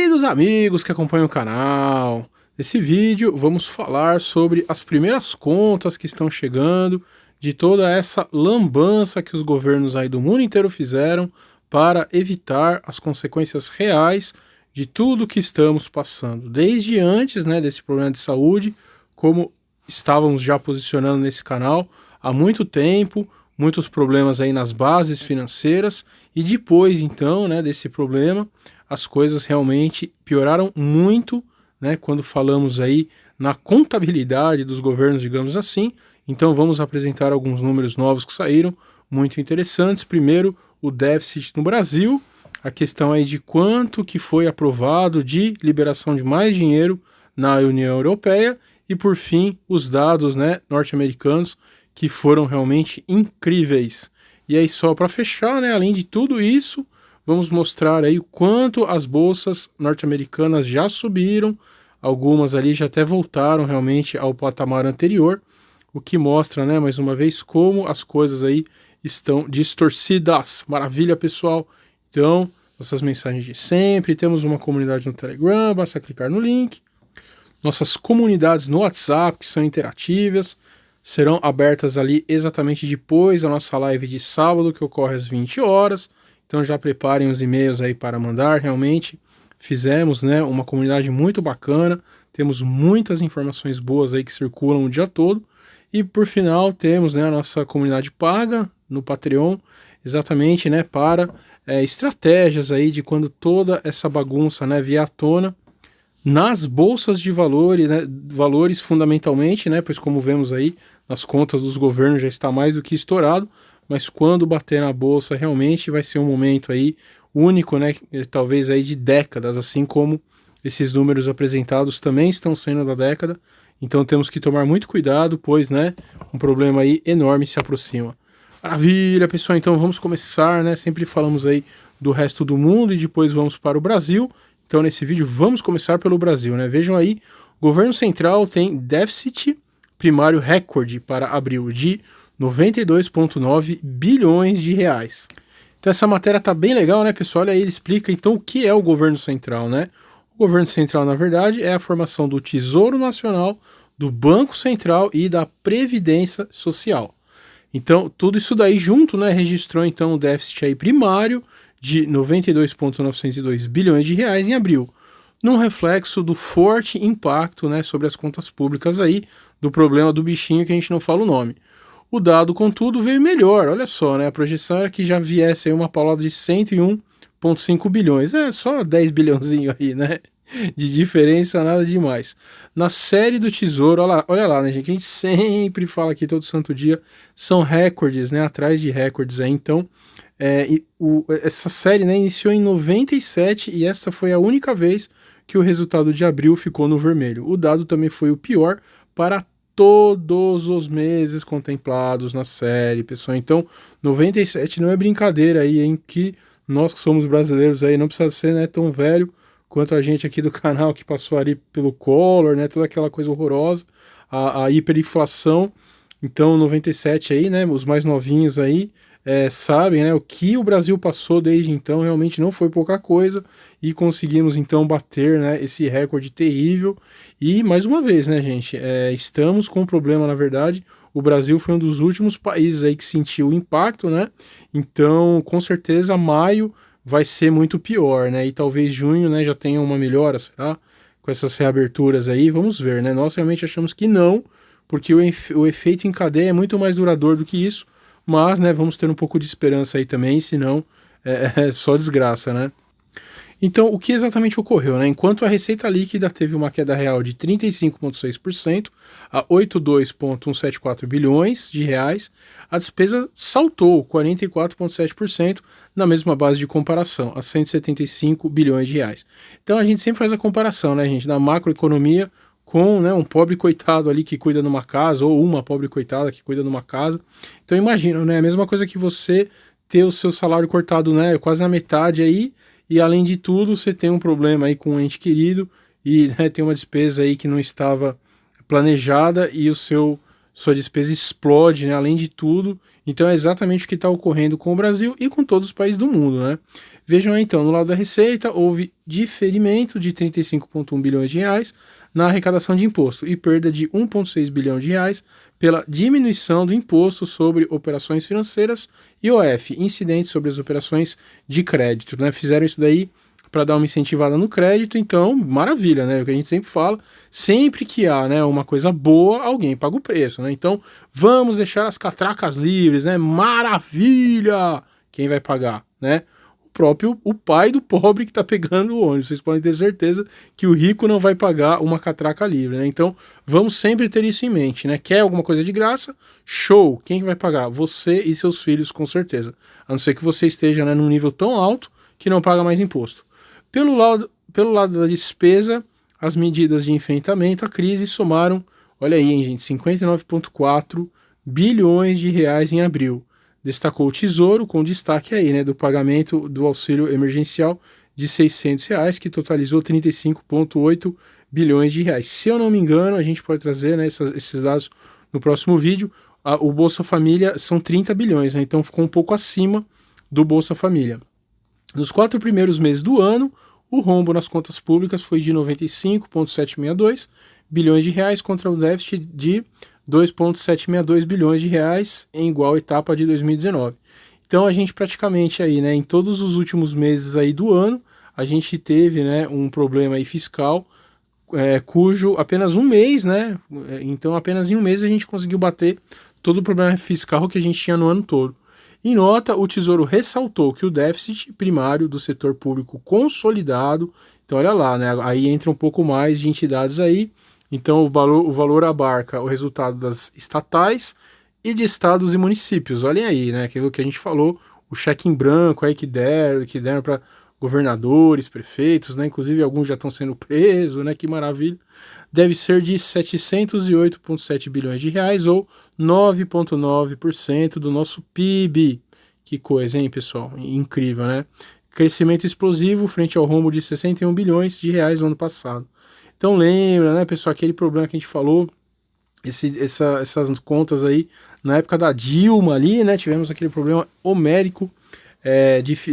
Queridos amigos que acompanham o canal, nesse vídeo vamos falar sobre as primeiras contas que estão chegando de toda essa lambança que os governos aí do mundo inteiro fizeram para evitar as consequências reais de tudo que estamos passando. Desde antes, né, desse problema de saúde, como estávamos já posicionando nesse canal há muito tempo, muitos problemas aí nas bases financeiras, e depois então, né, desse problema, as coisas realmente pioraram muito, né, quando falamos aí na contabilidade dos governos, digamos assim. Então vamos apresentar alguns números novos que saíram, muito interessantes. Primeiro, o déficit no Brasil, a questão aí de quanto que foi aprovado de liberação de mais dinheiro na União Europeia, e por fim, os dados, né, norte-americanos, que foram realmente incríveis. E aí só para fechar, né, além de tudo isso, vamos mostrar aí o quanto as bolsas norte-americanas já subiram, algumas ali já até voltaram realmente ao patamar anterior, o que mostra, né, mais uma vez, como as coisas aí estão distorcidas. Maravilha, pessoal! Então, nossas mensagens de sempre, temos uma comunidade no Telegram, basta clicar no link. Nossas comunidades no WhatsApp, que são interativas, serão abertas ali exatamente depois da nossa live de sábado, que ocorre às 20 horas. Então já preparem os e-mails aí para mandar. Realmente fizemos, né, uma comunidade muito bacana, temos muitas informações boas aí que circulam o dia todo. E por final temos, né, a nossa comunidade paga no Patreon, exatamente, né, para estratégias aí de quando toda essa bagunça, né, vier à tona nas bolsas de valores, né, valores fundamentalmente, né, pois como vemos aí nas contas dos governos já está mais do que estourado, mas quando bater na bolsa realmente vai ser um momento aí único, né, talvez aí de décadas, assim como esses números apresentados também estão sendo da década. Então temos que tomar muito cuidado, pois, né, um problema aí enorme se aproxima. Maravilha, pessoal, então vamos começar, né, sempre falamos aí do resto do mundo e depois vamos para o Brasil. Então nesse vídeo vamos começar pelo Brasil, né, vejam aí, o governo central tem déficit primário recorde para abril de 92,9 bilhões de reais. Então essa matéria tá bem legal, né, pessoal? Olha aí, ele explica então o que é o governo central, né? O governo central, na verdade, é a formação do Tesouro Nacional, do Banco Central e da Previdência Social. Então, tudo isso daí junto, né, registrou então um déficit aí primário de 92,902 bilhões de reais em abril, num reflexo do forte impacto, né, sobre as contas públicas aí, do problema do bichinho que a gente não fala o nome. O dado, contudo, veio melhor, olha só, né, a projeção era que já viesse aí uma paulada de 101,5 bilhões, só 10 bilhãozinho aí, né, de diferença, nada demais. Na série do Tesouro, olha lá, né, gente, que a gente sempre fala aqui todo santo dia, são recordes, né, atrás de recordes aí, então, essa série, né, iniciou em 97 e essa foi a única vez que o resultado de abril ficou no vermelho. O dado também foi o pior para todos os meses contemplados na série, pessoal. Então, 97 não é brincadeira aí, hein, que nós que somos brasileiros aí, não precisa ser, né, tão velho quanto a gente aqui do canal que passou ali pelo Collor, né, toda aquela coisa horrorosa, a hiperinflação. Então, 97 aí, né, os mais novinhos aí, sabem, né, o que o Brasil passou desde então realmente não foi pouca coisa, e conseguimos então bater, né, esse recorde terrível. E mais uma vez, né, gente, estamos com um problema, na verdade. O Brasil foi um dos últimos países aí que sentiu o impacto, né, então com certeza maio vai ser muito pior, né, e talvez junho, né, já tenha uma melhora, será? Com essas reaberturas aí, vamos ver, né, nós realmente achamos que não, porque o efeito em cadeia é muito mais duradouro do que isso. Mas, né, vamos ter um pouco de esperança aí também, senão é só desgraça, né? Então, o que exatamente ocorreu, né? Enquanto a receita líquida teve uma queda real de 35,6% a 82,174 bilhões de reais, a despesa saltou 44,7% na mesma base de comparação, a 175 bilhões de reais. Então, a gente sempre faz a comparação, né, gente, da macroeconomia com, né, um pobre coitado ali que cuida numa casa, ou uma pobre coitada que cuida numa casa. Então imagina, né, a mesma coisa que você ter o seu salário cortado, né, quase na metade aí, e além de tudo você tem um problema aí com um ente querido, e, né, tem uma despesa aí que não estava planejada, e sua despesa explode, né, além de tudo. Então é exatamente o que está ocorrendo com o Brasil e com todos os países do mundo, né? Vejam aí, então, no lado da receita houve diferimento de 35,1 bilhões de reais na arrecadação de imposto e perda de 1,6 bilhão de reais pela diminuição do imposto sobre operações financeiras e IOF, incidentes sobre as operações de crédito, né? Fizeram isso daí para dar uma incentivada no crédito, então maravilha, né? O que a gente sempre fala, sempre que há, né, uma coisa boa, alguém paga o preço, né? Então vamos deixar as catracas livres, né? Maravilha! Quem vai pagar, né? O pai do pobre que está pegando o ônibus. Vocês podem ter certeza que o rico não vai pagar uma catraca livre, né? Então vamos sempre ter isso em mente, né? Quer alguma coisa de graça? Show! Quem vai pagar? Você e seus filhos, com certeza. A não ser que você esteja, né, num nível tão alto que não paga mais imposto. Pelo lado da despesa, as medidas de enfrentamento à crise somaram, olha aí, hein, gente, 59,4 bilhões de reais em abril. Destacou o Tesouro, com destaque aí, né, do pagamento do auxílio emergencial de R$ 600, que totalizou 35,8 bilhões de reais. Se eu não me engano, a gente pode trazer, né, esses dados no próximo vídeo. O Bolsa Família são 30 bilhões, né, então ficou um pouco acima do Bolsa Família. Nos 4 primeiros meses do ano, o rombo nas contas públicas foi de 95,762 bilhões de reais contra o déficit de 2,762 bilhões de reais em igual etapa de 2019. Então a gente praticamente aí, né, em todos os últimos meses aí do ano, a gente teve, né, um problema aí fiscal, cujo apenas um mês, né, então apenas em um mês a gente conseguiu bater todo o problema fiscal que a gente tinha no ano todo. Em nota, o Tesouro ressaltou que o déficit primário do setor público consolidado, então olha lá, né, aí entra um pouco mais de entidades aí, então o valor abarca o resultado das estatais e de estados e municípios, olhem aí, né, aquilo que a gente falou, o cheque em branco aí que deram para governadores, prefeitos, né, inclusive alguns já estão sendo presos, né, que maravilha, deve ser de 708,7 bilhões de reais ou 9,9% do nosso PIB. Que coisa, hein, pessoal? Incrível, né? Crescimento explosivo frente ao rombo de 61 bilhões de reais no ano passado. Então lembra, né, pessoal, aquele problema que a gente falou, essas contas aí, na época da Dilma ali, né, tivemos aquele problema homérico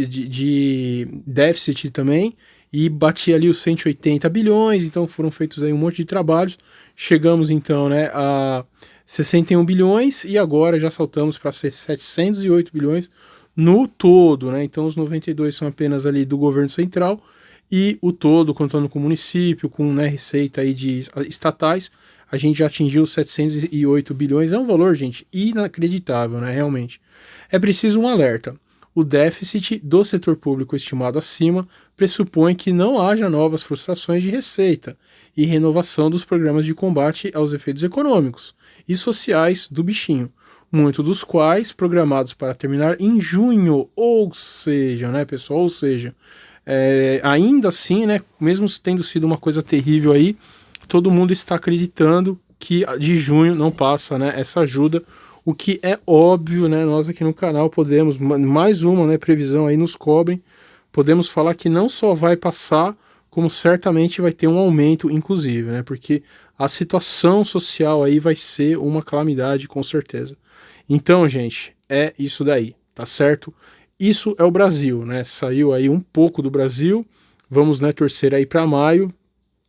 de déficit também, e batia ali os 180 bilhões, então foram feitos aí um monte de trabalhos, chegamos então, né, a 61 bilhões e agora já saltamos para 708 bilhões no todo, né, então os 92 são apenas ali do governo central e o todo, contando com o município, com, né, receita aí de estatais, a gente já atingiu 708 bilhões, é um valor, gente, inacreditável, né, realmente. É preciso um alerta. O déficit do setor público estimado acima pressupõe que não haja novas frustrações de receita e renovação dos programas de combate aos efeitos econômicos e sociais do bichinho, muitos dos quais programados para terminar em junho, ou seja, né, pessoal, ou seja, ainda assim, né, mesmo tendo sido uma coisa terrível aí, todo mundo está acreditando que de junho não passa, né, essa ajuda, o que é óbvio, né? Nós aqui no canal podemos, mais uma, né, previsão aí nos cobrem, podemos falar que não só vai passar, como certamente vai ter um aumento, inclusive, né? Porque a situação social aí vai ser uma calamidade, com certeza. Então, gente, é isso daí, tá certo? Isso é o Brasil, né? Saiu aí um pouco do Brasil, vamos, né, torcer aí para maio,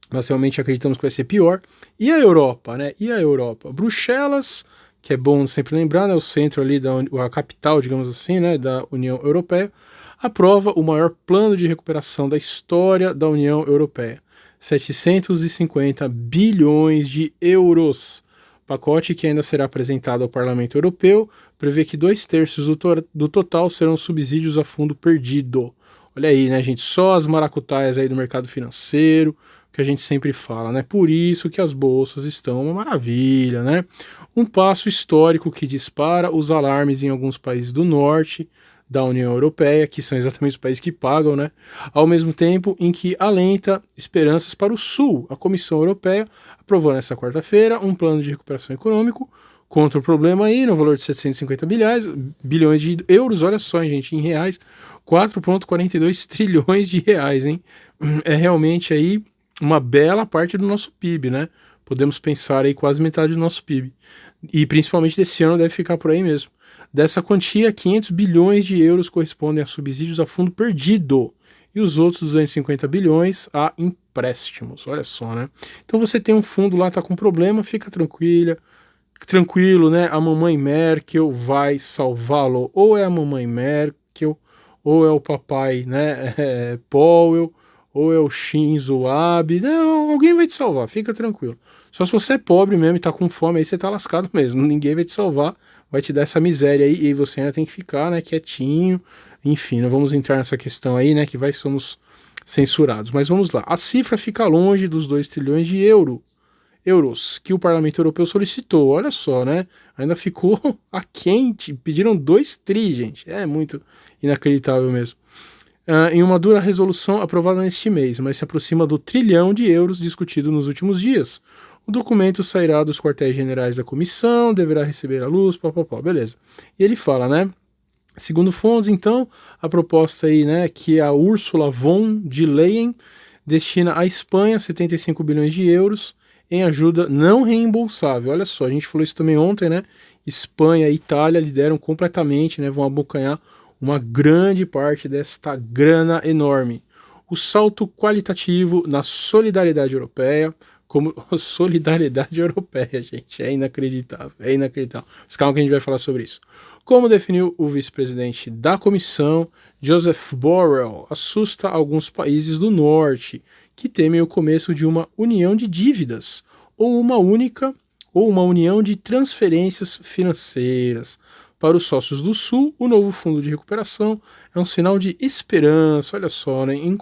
mas realmente acreditamos que vai ser pior. E a Europa, né? E a Europa? Bruxelas, que é bom sempre lembrar, né, o centro ali, a capital, digamos assim, né, da União Europeia, aprova o maior plano de recuperação da história da União Europeia, 750 bilhões de euros. Pacote que ainda será apresentado ao Parlamento Europeu prevê que 2/3 do total serão subsídios a fundo perdido. Olha aí, né, gente, só as maracutaias aí do mercado financeiro, que a gente sempre fala, né? Por isso que as bolsas estão uma maravilha, né? Um passo histórico que dispara os alarmes em alguns países do norte da União Europeia, que são exatamente os países que pagam, né? Ao mesmo tempo em que alenta esperanças para o sul. A Comissão Europeia aprovou nesta quarta-feira um plano de recuperação econômico contra o problema aí, no valor de 750 bilhões de euros, olha só, gente, em reais, 4,42 trilhões de reais, hein? É realmente aí uma bela parte do nosso PIB, né? Podemos pensar aí quase metade do nosso PIB. E principalmente desse ano deve ficar por aí mesmo. Dessa quantia, 500 bilhões de euros correspondem a subsídios a fundo perdido e os outros 250 bilhões a empréstimos. Olha só, né? Então você tem um fundo lá, tá com problema, fica tranquilo, né? A mamãe Merkel vai salvá-lo. Ou é a mamãe Merkel, ou é o papai, né? Powell, ou é o Shinzo Abe. Não, alguém vai te salvar, fica tranquilo. Só se você é pobre mesmo e tá com fome, aí você tá lascado mesmo. Ninguém vai te salvar, vai te dar essa miséria aí, e aí você ainda tem que ficar, né, quietinho. Enfim, não vamos entrar nessa questão aí, né, que vai somos censurados. Mas vamos lá. A cifra fica longe dos 2 trilhões de euros que o Parlamento Europeu solicitou. Olha só, né? Ainda ficou aquém, pediram 2 tri, gente. É muito inacreditável mesmo. Em uma dura resolução aprovada neste mês, mas se aproxima do 1 trilhão de euros discutido nos últimos dias. O documento sairá dos quartéis-generais da comissão, deverá receber a luz, papapá, beleza. E ele fala, né? Segundo fontes, então, a proposta aí, né, que a Ursula von der Leyen destina à Espanha 75 bilhões de euros em ajuda não reembolsável. Olha só, a gente falou isso também ontem, né? Espanha e Itália lideram completamente, né, vão abocanhar uma grande parte desta grana enorme. O salto qualitativo na solidariedade europeia, como solidariedade europeia, gente, é inacreditável, é inacreditável. Mas calma que a gente vai falar sobre isso. Como definiu o vice-presidente da comissão, Joseph Borrell, assusta alguns países do norte que temem o começo de uma união de dívidas ou uma união de transferências financeiras. Para os sócios do Sul, o novo fundo de recuperação é um sinal de esperança, olha só, né, em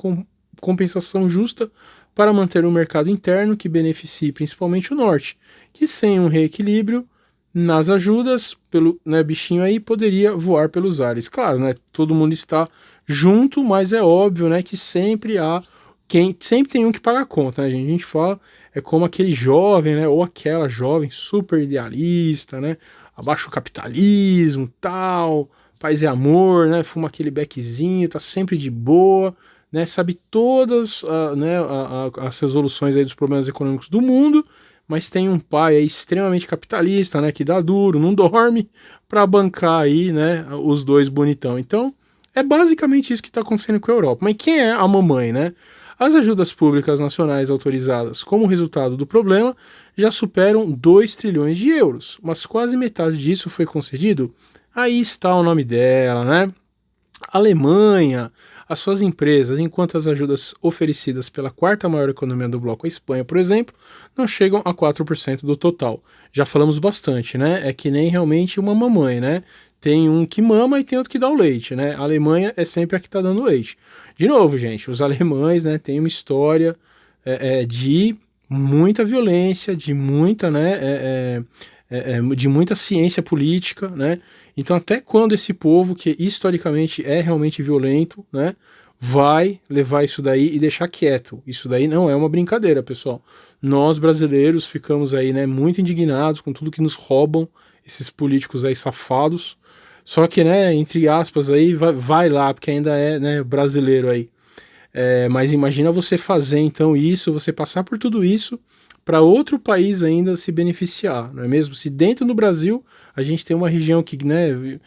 compensação justa para manter um mercado interno que beneficie principalmente o Norte, que sem um reequilíbrio nas ajudas, pelo, né, bichinho aí poderia voar pelos ares. Claro, né, todo mundo está junto, mas é óbvio, né, que sempre tem um que paga a conta, né, gente? A gente fala, é como aquele jovem, né, ou aquela jovem super idealista, né, abaixo o capitalismo, tal, paz e amor, né, fuma aquele beckzinho, tá sempre de boa, né, sabe todas né, as resoluções aí dos problemas econômicos do mundo, mas tem um pai aí extremamente capitalista, né, que dá duro, não dorme, para bancar aí, né, os dois bonitão. Então, é basicamente isso que está acontecendo com a Europa. Mas quem é a mamãe, né? As ajudas públicas nacionais autorizadas como resultado do problema já superam 2 trilhões de euros, mas quase metade disso foi concedido. Aí está o nome dela, né? Alemanha, as suas empresas, enquanto as ajudas oferecidas pela quarta maior economia do bloco, a Espanha, por exemplo, não chegam a 4% do total. Já falamos bastante, né? É que nem realmente uma mamãe, né? Tem um que mama e tem outro que dá o leite, né? A Alemanha é sempre a que está dando leite. De novo, gente, os alemães, né, têm uma história de muita violência, de muita, né, de muita ciência política, né? Então, até quando esse povo, que historicamente é realmente violento, né, vai levar isso daí e deixar quieto? Isso daí não é uma brincadeira, pessoal. Nós, brasileiros, ficamos aí, né, muito indignados com tudo que nos roubam, esses políticos aí safados. Só que, né, entre aspas, aí vai lá, porque ainda é, né, brasileiro aí. Mas imagina você fazer, então, isso, você passar por tudo isso para outro país ainda se beneficiar, não é mesmo? Se dentro do Brasil a gente tem uma região que, né,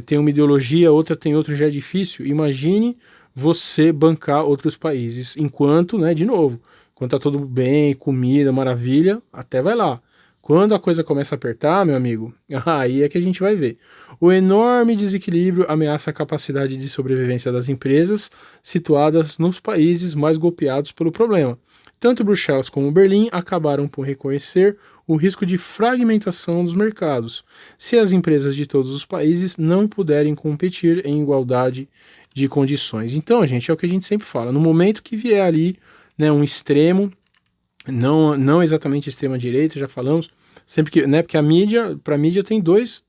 tem uma ideologia, outra tem outra, já é difícil, imagine você bancar outros países, enquanto, né, de novo, quando tá tudo bem, comida, maravilha, até vai lá. Quando a coisa começa a apertar, meu amigo, aí é que a gente vai ver. O enorme desequilíbrio ameaça a capacidade de sobrevivência das empresas situadas nos países mais golpeados pelo problema. Tanto Bruxelas como Berlim acabaram por reconhecer o risco de fragmentação dos mercados, se as empresas de todos os países não puderem competir em igualdade de condições. Então, gente, é o que a gente sempre fala. No momento que vier ali, né, um extremo, não exatamente extrema direita, já falamos, sempre que, né, porque para a mídia tem dois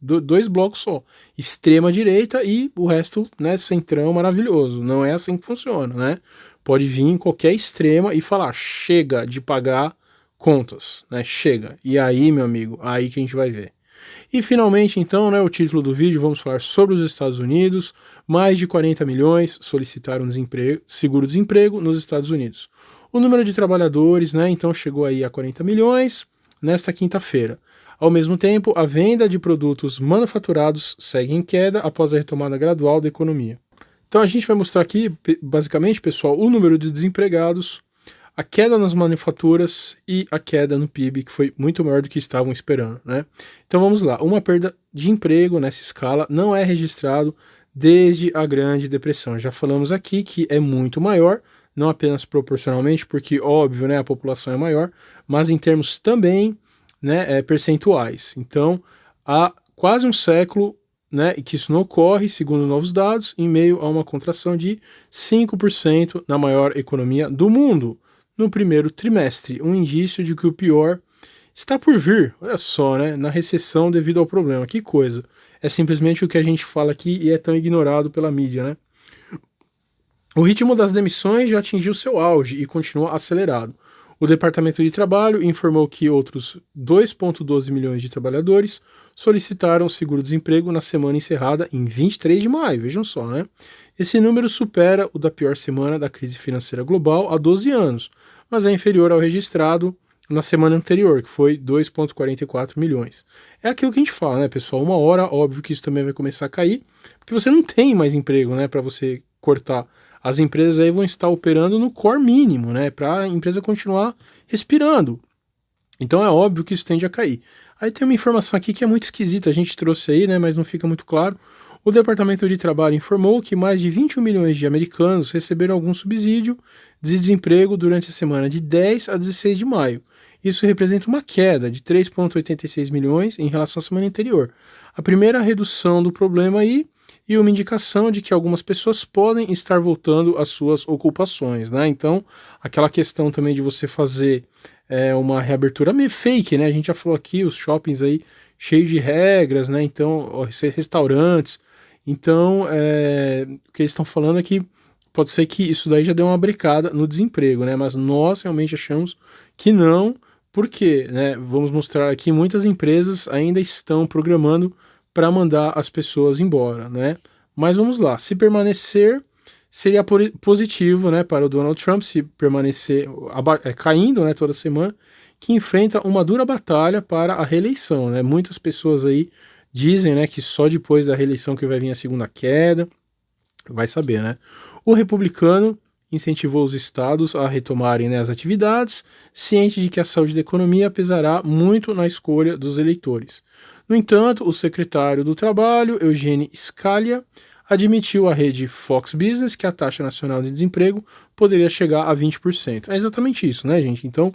blocos só, extrema direita e o resto, né, centrão maravilhoso. Não é assim que funciona, né? Pode vir em qualquer extrema e falar, chega de pagar contas, né? Chega. E aí, meu amigo, aí que a gente vai ver. E finalmente, então, né, o título do vídeo, vamos falar sobre os Estados Unidos. Mais de 40 milhões solicitaram seguro-desemprego nos Estados Unidos. O número de trabalhadores, né, então chegou aí a 40 milhões nesta quinta-feira. Ao mesmo tempo, a venda de produtos manufaturados segue em queda após a retomada gradual da economia. Então a gente vai mostrar aqui, basicamente, pessoal, o número de desempregados, a queda nas manufaturas e a queda no PIB, que foi muito maior do que estavam esperando, né? Então vamos lá, uma perda de emprego nessa escala não é registrado desde a Grande Depressão. Já falamos aqui que é muito maior, não apenas proporcionalmente, porque óbvio, né, a população é maior, mas em termos também, né, percentuais. Então, há quase um século, né, e que isso não ocorre, segundo novos dados, em meio a uma contração de 5% na maior economia do mundo no primeiro trimestre, um indício de que o pior está por vir. Olha só, né, na recessão devido ao problema. Que coisa. É simplesmente o que a gente fala aqui e é tão ignorado pela mídia, né? O ritmo das demissões já atingiu seu auge e continua acelerado. O Departamento de Trabalho informou que outros 2,12 milhões de trabalhadores solicitaram seguro-desemprego na semana encerrada em 23 de maio, vejam só, né? Esse número supera o da pior semana da crise financeira global há 12 anos, mas é inferior ao registrado na semana anterior, que foi 2,44 milhões. É aquilo que a gente fala, né, pessoal? Uma hora, óbvio que isso também vai começar a cair, porque você não tem mais emprego, né, para você cortar. As empresas aí vão estar operando no core mínimo, né, para a empresa continuar respirando. Então é óbvio que isso tende a cair. Aí tem uma informação aqui que é muito esquisita, a gente trouxe aí, né, mas não fica muito claro. O Departamento de Trabalho informou que mais de 21 milhões de americanos receberam algum subsídio de desemprego durante a semana de 10 a 16 de maio. Isso representa uma queda de 3,86 milhões em relação à semana anterior. A primeira redução do problema aí e uma indicação de que algumas pessoas podem estar voltando às suas ocupações, né? Então, aquela questão também de você fazer uma reabertura meio fake, né? A gente já falou aqui, os shoppings aí cheios de regras, né? Então, restaurantes. Então, o que eles estão falando é que pode ser que isso daí já deu uma brecada no desemprego, né? Mas nós realmente achamos que não, porque, né? Vamos mostrar aqui, muitas empresas ainda estão programando para mandar as pessoas embora, né? Mas vamos lá, se permanecer seria positivo, né, para o Donald Trump, se permanecer caindo, né, toda semana, que enfrenta uma dura batalha para a reeleição, né? Muitas pessoas aí dizem, né, que só depois da reeleição que vai vir a segunda queda, vai saber, né? O republicano incentivou os estados a retomarem, né, as atividades, ciente de que a saúde da economia pesará muito na escolha dos eleitores. No entanto, o secretário do Trabalho, Eugene Scalia, admitiu à rede Fox Business que a taxa nacional de desemprego poderia chegar a 20%. É exatamente isso, né, gente? Então,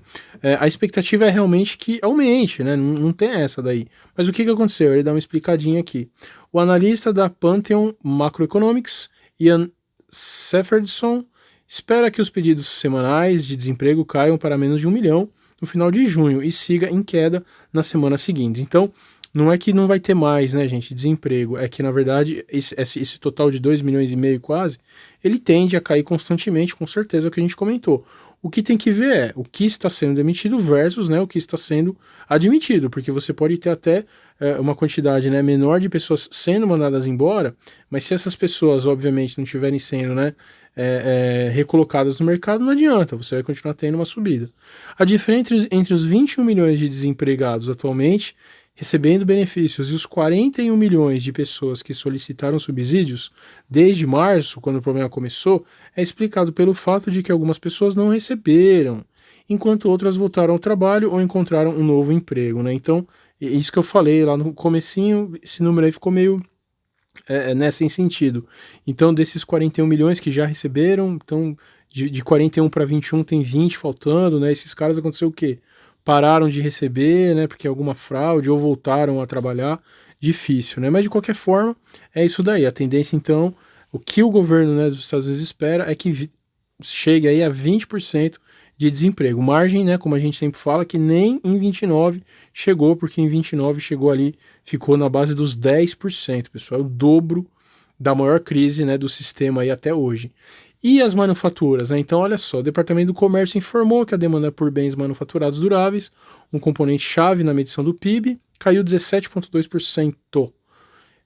a expectativa é realmente que aumente, né? Não tem essa daí. Mas o que aconteceu? Ele dá uma explicadinha aqui. O analista da Pantheon Macroeconomics, Ian Seferdson, espera que os pedidos semanais de desemprego caiam para menos de 1 milhão no final de junho e siga em queda nas semanas seguintes. Então, não é que não vai ter mais, né, gente, desemprego, é que, na verdade, esse total de 2 milhões e meio quase, ele tende a cair constantemente, com certeza, é o que a gente comentou. O que tem que ver é o que está sendo demitido versus, né, o que está sendo admitido, porque você pode ter até uma quantidade, né, menor de pessoas sendo mandadas embora, mas se essas pessoas, obviamente, não estiverem sendo, né, recolocadas no mercado, não adianta, você vai continuar tendo uma subida. A diferença entre os 21 milhões de desempregados atualmente recebendo benefícios e os 41 milhões de pessoas que solicitaram subsídios desde março, quando o problema começou, é explicado pelo fato de que algumas pessoas não receberam, enquanto outras voltaram ao trabalho ou encontraram um novo emprego, né? Então, isso que eu falei lá no comecinho, esse número aí ficou meio sem sentido. Então, desses 41 milhões que já receberam, então de 41 para 21 tem 20 faltando, né? Esses caras aconteceu o quê? Pararam de receber, né, porque alguma fraude, ou voltaram a trabalhar, difícil, né, mas de qualquer forma, é isso daí, a tendência então, o que o governo, né, dos Estados Unidos espera é que chegue aí a 20% de desemprego, margem, né, como a gente sempre fala, que nem em 29 chegou, porque em 29 chegou ali, ficou na base dos 10%, pessoal, é o dobro da maior crise, né, do sistema aí até hoje. E as manufaturas, né? Então, olha só, o Departamento do Comércio informou que a demanda por bens manufaturados duráveis, um componente-chave na medição do PIB, caiu 17,2%,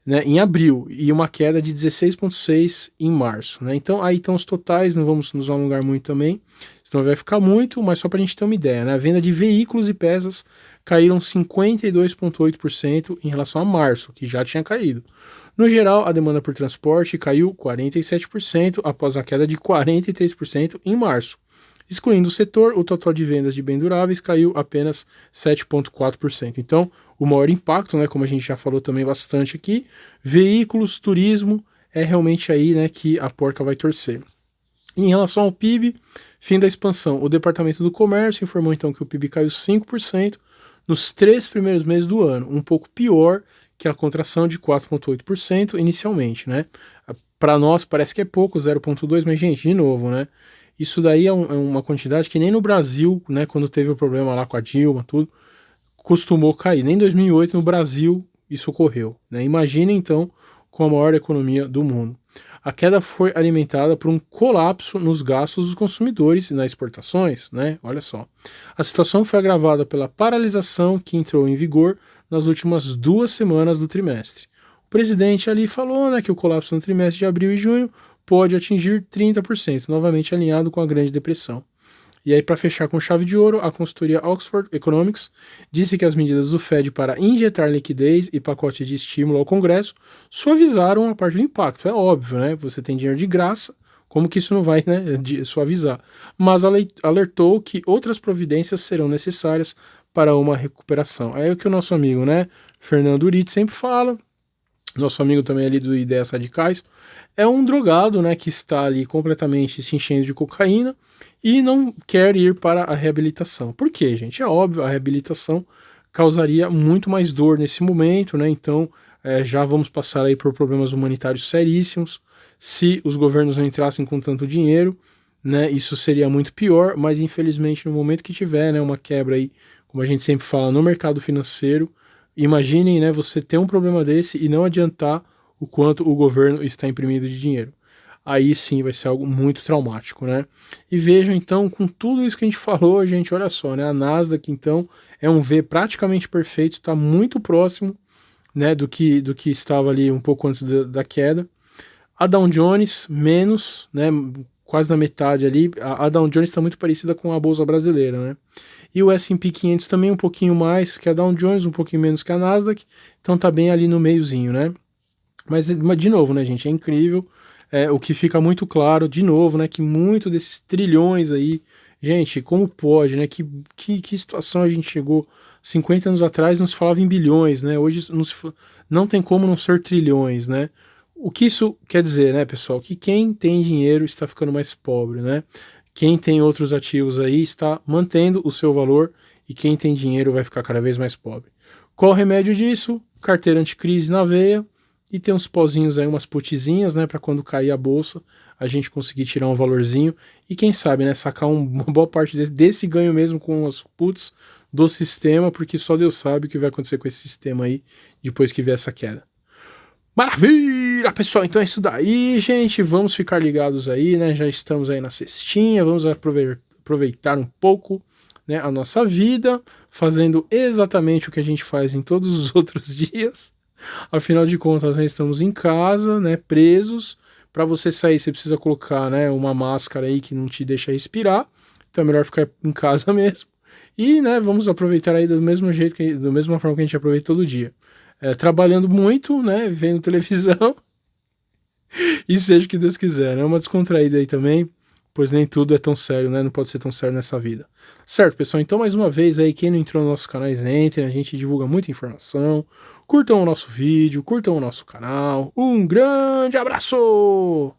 né, em abril e uma queda de 16,6% em março. Né? Então, aí estão os totais, não vamos nos alongar muito também. Então vai ficar muito, mas só para a gente ter uma ideia, né? A venda de veículos e peças caíram 52,8% em relação a março, que já tinha caído. No geral, a demanda por transporte caiu 47% após a queda de 43% em março. Excluindo o setor, o total de vendas de bens duráveis caiu apenas 7,4%. Então, o maior impacto, né, como a gente já falou também bastante aqui, veículos, turismo, é realmente aí, né, que a porca vai torcer. Em relação ao PIB, fim da expansão. O Departamento do Comércio informou então que o PIB caiu 5% nos 3 primeiros meses do ano, um pouco pior que a contração de 4,8% inicialmente, né? Para nós parece que é pouco, 0,2%, mas gente, de novo, né? Isso daí é uma quantidade que nem no Brasil, né, quando teve o problema lá com a Dilma, tudo, costumou cair. Nem em 2008 no Brasil isso ocorreu, né? Imagina então com a maior economia do mundo. A queda foi alimentada por um colapso nos gastos dos consumidores e nas exportações, né? Olha só. A situação foi agravada pela paralisação que entrou em vigor nas últimas 2 semanas do trimestre. O presidente ali falou, né, que o colapso no trimestre de abril e junho pode atingir 30%, novamente alinhado com a Grande Depressão. E aí, para fechar com chave de ouro, a consultoria Oxford Economics disse que as medidas do Fed para injetar liquidez e pacote de estímulo ao Congresso suavizaram a parte do impacto. É óbvio, né? Você tem dinheiro de graça, como que isso não vai, né, suavizar? Mas alertou que outras providências serão necessárias para uma recuperação. É o que o nosso amigo, né, Fernando Uritt sempre fala, nosso amigo também ali do Ideias Radicais, é um drogado, né, que está ali completamente se enchendo de cocaína e não quer ir para a reabilitação. Por quê, gente? É óbvio, a reabilitação causaria muito mais dor nesse momento, né? Então já vamos passar aí por problemas humanitários seríssimos. Se os governos não entrassem com tanto dinheiro, né, isso seria muito pior, mas infelizmente no momento que tiver, né, uma quebra aí, como a gente sempre fala, no mercado financeiro, imaginem, né, você ter um problema desse e não adiantar o quanto o governo está imprimindo de dinheiro. Aí sim vai ser algo muito traumático, né? E vejam então, com tudo isso que a gente falou, gente, olha só, né? A Nasdaq então é um V praticamente perfeito, está muito próximo, né, do que estava ali um pouco antes da queda. A Dow Jones menos, né, quase na metade ali. A Dow Jones está muito parecida com a bolsa brasileira, né? E o S&P 500 também um pouquinho mais que a Dow Jones, um pouquinho menos que a Nasdaq, então tá bem ali no meiozinho, né? Mas de novo, né, gente, é incrível. O que fica muito claro, de novo, né, que muito desses trilhões aí, gente, como pode, né, que situação a gente chegou 50 anos atrás, não se falava em bilhões, né, hoje não tem como não ser trilhões, né. O que isso quer dizer, né, pessoal? Que quem tem dinheiro está ficando mais pobre, né? Quem tem outros ativos aí está mantendo o seu valor e quem tem dinheiro vai ficar cada vez mais pobre. Qual o remédio disso? Carteira anticrise na veia e tem uns pozinhos aí, umas putzinhas, né, para quando cair a bolsa a gente conseguir tirar um valorzinho e quem sabe, né, sacar uma boa parte desse ganho mesmo com as puts do sistema, porque só Deus sabe o que vai acontecer com esse sistema aí depois que vier essa queda. Maravilha, pessoal, então é isso daí, gente, vamos ficar ligados aí, né, já estamos aí na cestinha, vamos aproveitar um pouco, né, a nossa vida, fazendo exatamente o que a gente faz em todos os outros dias, afinal de contas, nós estamos em casa, né, presos, para você sair você precisa colocar, né, uma máscara aí que não te deixa respirar, então é melhor ficar em casa mesmo, e, né, vamos aproveitar aí do mesmo jeito, da mesma forma que a gente aproveita todo dia. Trabalhando muito, né, vendo televisão e seja o que Deus quiser, né, uma descontraída aí também, pois nem tudo é tão sério, né, não pode ser tão sério nessa vida. Certo, pessoal, então mais uma vez aí, quem não entrou nos nossos canais, entrem, a gente divulga muita informação, curtam o nosso vídeo, curtam o nosso canal, um grande abraço!